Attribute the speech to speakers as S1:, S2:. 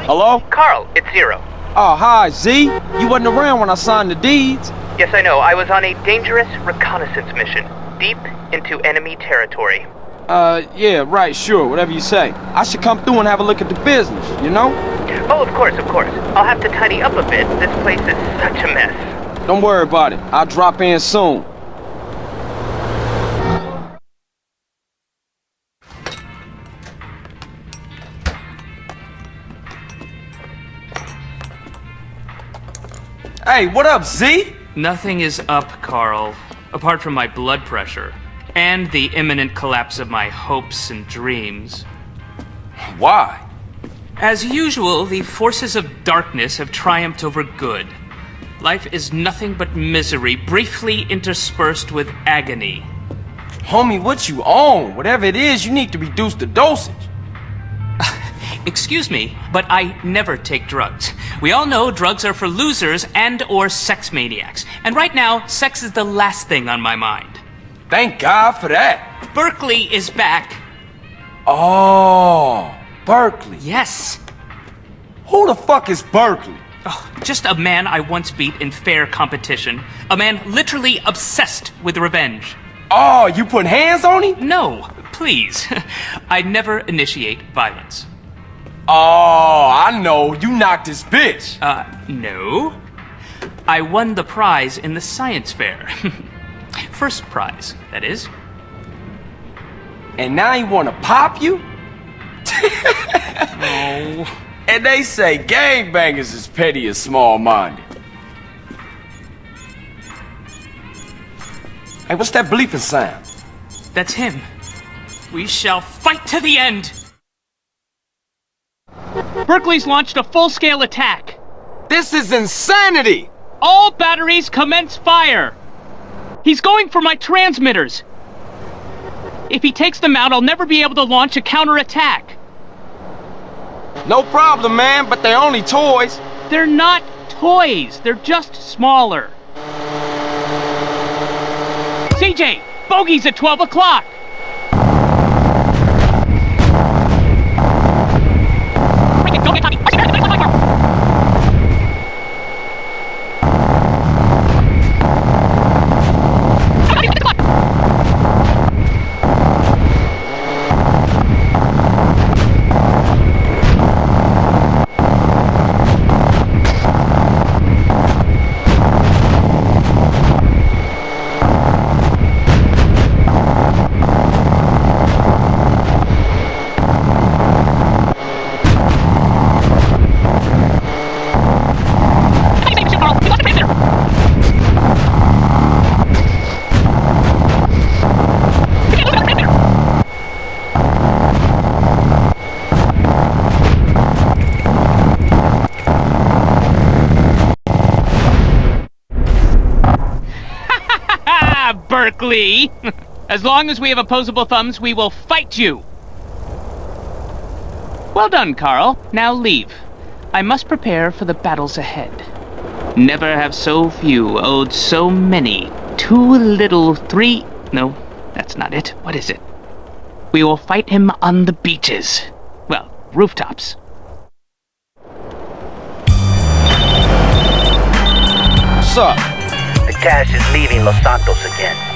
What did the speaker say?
S1: Hello?
S2: Carl, it's Zero.
S1: Oh, hi, Z. You wasn't around when I signed the deeds.
S2: Yes, I know. I was on a dangerous reconnaissance mission, deep into enemy territory.
S1: Yeah, right, sure, whatever you say. I should come through and have a look at the business, you know?
S2: Oh, of course, of course. I'll have to tidy up a bit. This place is such a mess.
S1: Don't worry about it. I'll drop in soon. Hey, what up, Z?
S3: Nothing is up, Carl, apart from my blood pressure and the imminent collapse of my hopes and dreams.
S1: Why?
S3: As usual, the forces of darkness have triumphed over good. Life is nothing but misery, briefly interspersed with agony.
S1: Homie, what you on? Whatever it is, you need to reduce the dosage.
S3: Excuse me, but I never take drugs. We all know drugs are for losers and/or sex maniacs. And right now, sex is the last thing on my mind.
S1: Thank God for that.
S3: Berkeley is back.
S1: Oh, Berkeley.
S3: Yes.
S1: Who the fuck is Berkeley?
S3: Oh, just a man I once beat in fair competition. A man literally obsessed with revenge.
S1: Oh, you put hands on him?
S3: No, please. I never initiate violence.
S1: Oh, I know. You knocked his bitch.
S3: No. I won the prize in the science fair. First prize, that is.
S1: And now he wanna pop you?
S3: Oh.
S1: And they say gangbangers is petty and small-minded. Hey, what's that bleeping sound?
S3: That's him. We shall fight to the end! Berkeley's launched a full-scale attack.
S1: This is insanity!
S3: All batteries commence fire! He's going for my transmitters. If he takes them out, I'll never be able to launch a counterattack.
S1: No problem, man, but they're only toys.
S3: They're not toys. They're just smaller. CJ, bogey's at 12 o'clock. Berkeley! As long as we have opposable thumbs, we will fight you! Well done, Carl. Now leave. I must prepare for the battles ahead. Never have so few owed so many. Too little, three... No, that's not it. What is it? We will fight him on the beaches. Well, rooftops.
S1: What's up?
S4: The cash is leaving Los Santos again.